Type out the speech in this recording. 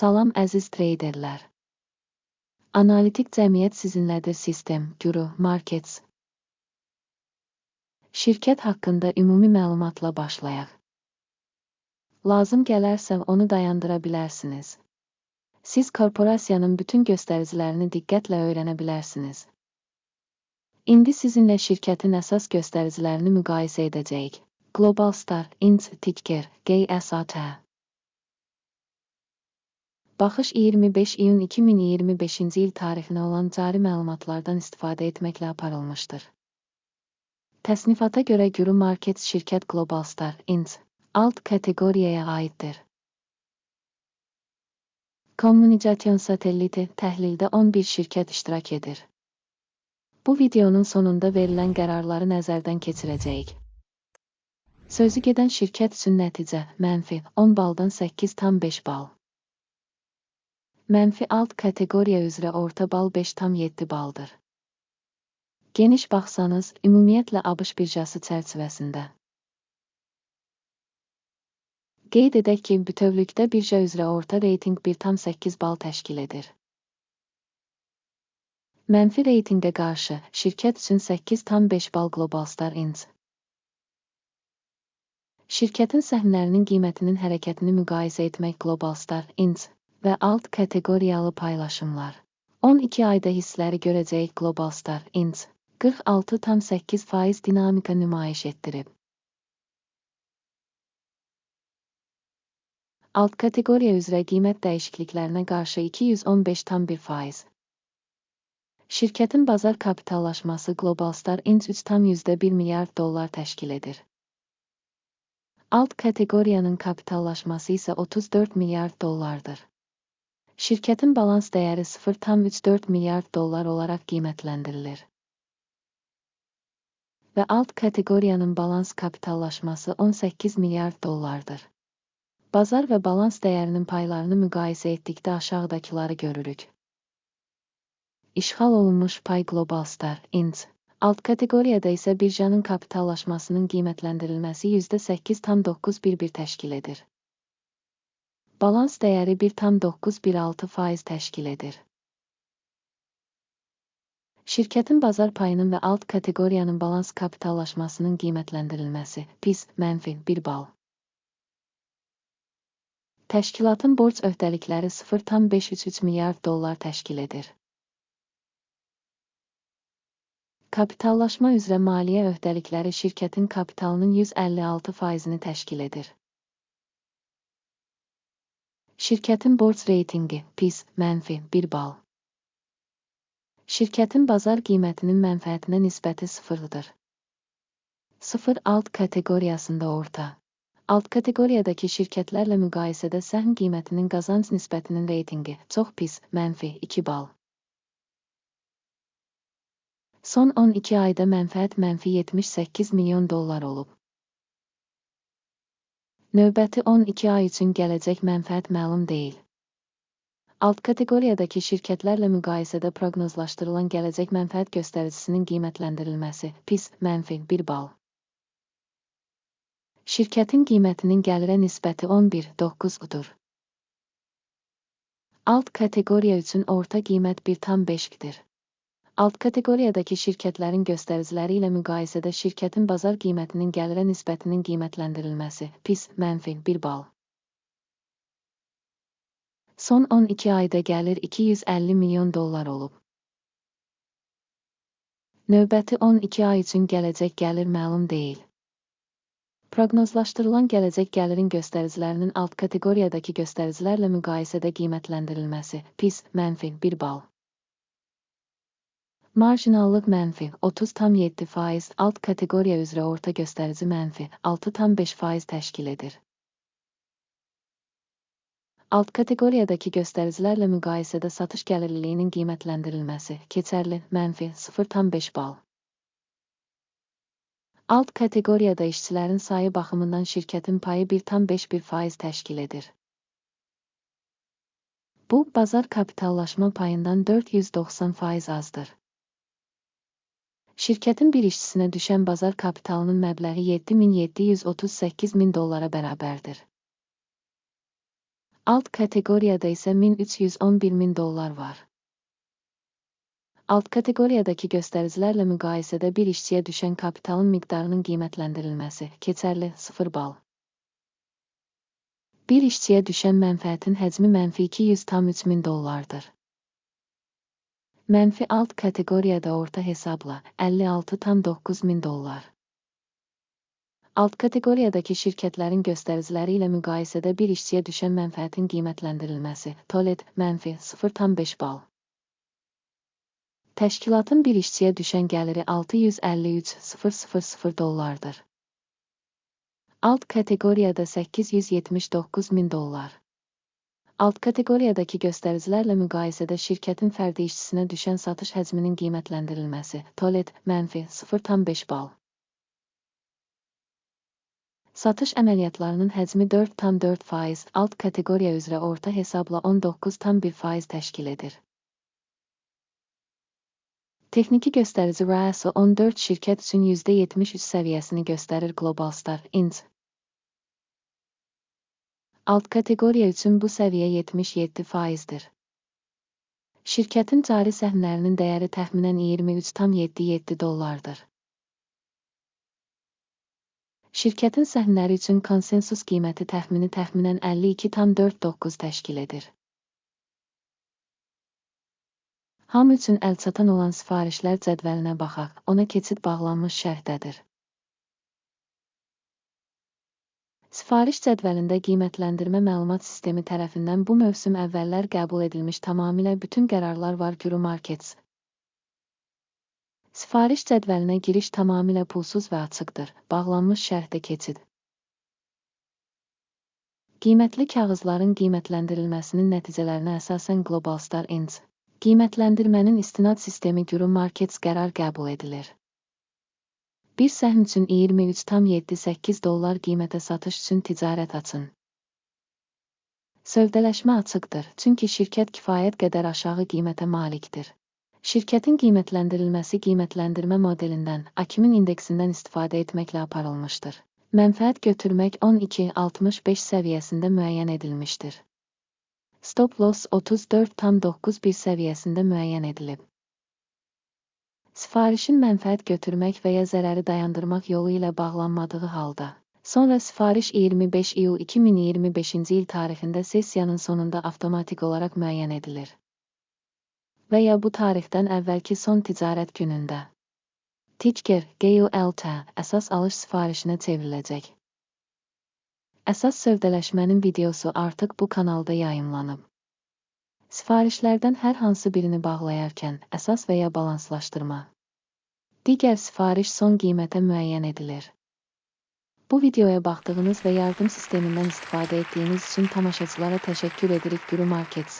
Salam əziz treyderlər. Analitik cəmiyyət sizinlədir System Guru Markets. Şirkət haqqında ümumi məlumatla başlayaq. Lazım gələrsə onu dayandıra bilərsiniz. Siz korporasiyanın bütün göstəricilərini diqqətlə öyrənə bilərsiniz. İndi sizinlə şirkətin əsas göstəricilərini müqayisə edəcəyik. Global Star Inc. Ticker GSAT. Baxış 25 iyun 2025-ci il tarixinə olan cari məlumatlardan istifadə etməklə aparılmışdır. Təsnifata görə Guru Markets şirkət Global Star Inc. alt kateqoriyaya aiddir. Kommunikasyon satelliti təhlildə 11 şirkət iştirak edir. Bu videonun sonunda verilən qərarları nəzərdən keçirəcəyik. Sözü gedən şirkət üçün nəticə mənfi 10 baldan 8,5 bal. Mənfi alt kateqoriya üzrə orta bal 5,7 baldır. Geniş baxsanız, ümumiyyətlə ABŞ birjası çərçivəsində. Qeyd edək ki, bütövlükdə birja üzrə orta reytinq 1,8 bal təşkil edir. Mənfi reytinqə qarşı, şirkət üçün 8,5 bal Global Star Inc. Şirkətin səhmlərinin qiymətinin hərəkətini müqayisə etmək Global Star Inc. və alt kateqoriyalı paylaşımlar. 12 ayda hissləri görəcəyik Global Star Inc. 46,8% dinamika nümayiş etdirib. Alt kateqoriya üzrə qiymət dəyişikliklərinə qarşı 215,1%. Şirkətin bazar kapitallaşması Global Star Inc. 3,1 milyard dollar təşkil edir. Alt kateqoriyanın kapitallaşması isə 34 milyard dollardır. Şirkətin balans dəyəri 0,34 milyard dollar olaraq qiymətləndirilir. Və alt kateqoriyanın balans kapitallaşması 18 milyard dollardır. Bazar və balans dəyərinin paylarını müqayisə etdikdə aşağıdakıları görürük. İşğal olunmuş pay Global Star Inc. Alt kateqoriyada isə birjanın kapitallaşmasının qiymətləndirilməsi %8,911 təşkil edir. Balans dəyəri 1,916% təşkil edir. Şirkətin bazar payının və alt kateqoriyanın balans kapitallaşmasının qiymətləndirilməsi PIS -1 bal. Təşkilatın borc öhdəlikləri 0,533 milyard dollar təşkil edir. Kapitallaşma üzrə maliyyə öhdəlikləri şirkətin kapitalının 156%-ni təşkil edir. Şirkətin borc reytinqi PIS -1 bal. Şirkətin bazar qiymətinin mənfəətinə nisbəti 0-dır. 0 alt kateqoriyasında orta. Alt kateqoriyadakı şirkətlərlə müqayisədə səhm qiymətinin qazanc nisbətinin reytinqi çox pis -2 bal. Son 12 ayda mənfəət -78 milyon dollar olub. Növbəti 12 ay üçün gələcək mənfəət məlum deyil. Alt kateqoriyadakı şirkətlərlə müqayisədə proqnozlaşdırılan gələcək mənfəət göstəricisinin qiymətləndirilməsi PIS -1 bal. Şirkətin qiymətinin gəlirə nisbəti 11,9-dur. Alt kateqoriya üçün orta qiymət 1,5-dir. Alt kateqoriyadakı şirkətlərin göstəriciləri ilə müqayisədə şirkətin bazar qiymətinin gəlirə nisbətinin qiymətləndirilməsi PIS -1 bal. Son 12 ayda gəlir 250 milyon dollar olub. Növbəti 12 ay üçün gələcək gəlir məlum deyil. Proqnozlaşdırılan gələcək gəlirin göstəricilərinin alt kateqoriyadakı göstəricilərlə müqayisədə qiymətləndirilməsi PIS -1 bal. Marjinallıq -30,7%, alt kateqoriya üzrə orta göstərici -6,5% təşkil edir. Alt kateqoriyadakı göstəricilərlə müqayisədə satış gəlirliliyinin qiymətləndirilməsi keçərli -0,5 bal. Alt kateqoriyada işçilərin sayı baxımından şirkətin payı 1,51% təşkil edir. Bu, bazar kapitallaşma payından 490% azdır. Şirkətin bir işçisinə düşən bazar kapitalının məbləği 7,738 min dollara bərabərdir. Alt kateqoriyada isə 1311.000 dollar var. Alt kateqoriyadakı göstəricilərlə müqayisədə bir işçiyə düşən kapitalın miqdarının qiymətləndirilməsi, keçərli 0 bal. Bir işçiyə düşən mənfəətin həcmi -200,3 dollardır. Mənfi alt kateqoriyada orta hesabla 56,9 dollar. Alt kateqoriyadakı şirkətlərin göstəriciləri ilə müqayisədə bir işçiyə düşən mənfəətin qiymətləndirilməsi, TOLED -0,5 bal. Təşkilatın bir işçiyə düşən gəliri 653,000 dollardır. Alt kateqoriyada 879.000 dollar. Alt kateqoriyadakı göstəricilərlə müqayisədə şirkətin fərdi işçisinə düşən satış həcminin qiymətləndirilməsi, TOLED -0,5 bal. Satış əməliyyatlarının həcmi 4,4%, alt kateqoriya üzrə orta hesabla 19,1% təşkil edir. Texniki göstərici RASO 14 şirkət üçün %73 səviyyəsini göstərir Globalstar Inc. Alt kateqoriya üçün bu səviyyə 77%dir. Şirkətin cari səhmlərinin dəyəri təxminən 23,77 dollardır. Şirkətin səhmləri üçün konsensus qiyməti təxminən 52,49 təşkil edir. Hamı üçün əlçatan olan sifarişlər cədvəlinə baxaq, ona keçid bağlanmış şərhdədir. Sifariş cədvəlində qiymətləndirmə məlumat sistemi tərəfindən bu mövsüm əvvəllər qəbul edilmiş tamamilə bütün qərarlar var. Guru Markets. Sifariş cədvəlinə giriş tamamilə pulsuz və açıqdır. Bağlanmış şərhdə keçid. Qiymətli kağızların qiymətləndirilməsinin nəticələrinə əsasən Globalstar Inc. Qiymətləndirmənin istinad sistemi Guru Markets qərar qəbul edilir. Bir səhm üçün 23,78 dollar qiymətə satış üçün ticarət açın. Sövdələşmə açıqdır, çünki şirkət kifayət qədər aşağı qiymətə malikdir. Şirkətin qiymətləndirilməsi qiymətləndirmə modelindən, Akimin indeksindən istifadə etməklə aparılmışdır. Mənfəət götürmək 12,65 səviyyəsində müəyyən edilmişdir. Stop loss 34,91 səviyyəsində müəyyən edilib. Sifarişin mənfəət götürmək və ya zərəri dayandırmaq yolu ilə bağlanmadığı halda, sonra sifariş 25 iyul 2025-ci il tarixində sessiyanın sonunda avtomatik olaraq müəyyən edilir. Və ya bu tarixdən əvvəlki son ticarət günündə. Ticker, GULT, əsas alış sifarişinə çevriləcək. Əsas sövdələşmənin videosu artıq bu kanalda yayımlanıb. Sifarişlərdən hər hansı birini bağlayarkən, əsas və ya balanslaşdırma. Digər sifariş son qiymətə müəyyən edilir. Bu videoya baxdığınız və yardım sistemindən istifadə etdiyiniz üçün tamaşaçılara təşəkkür edirik. Guru Markets.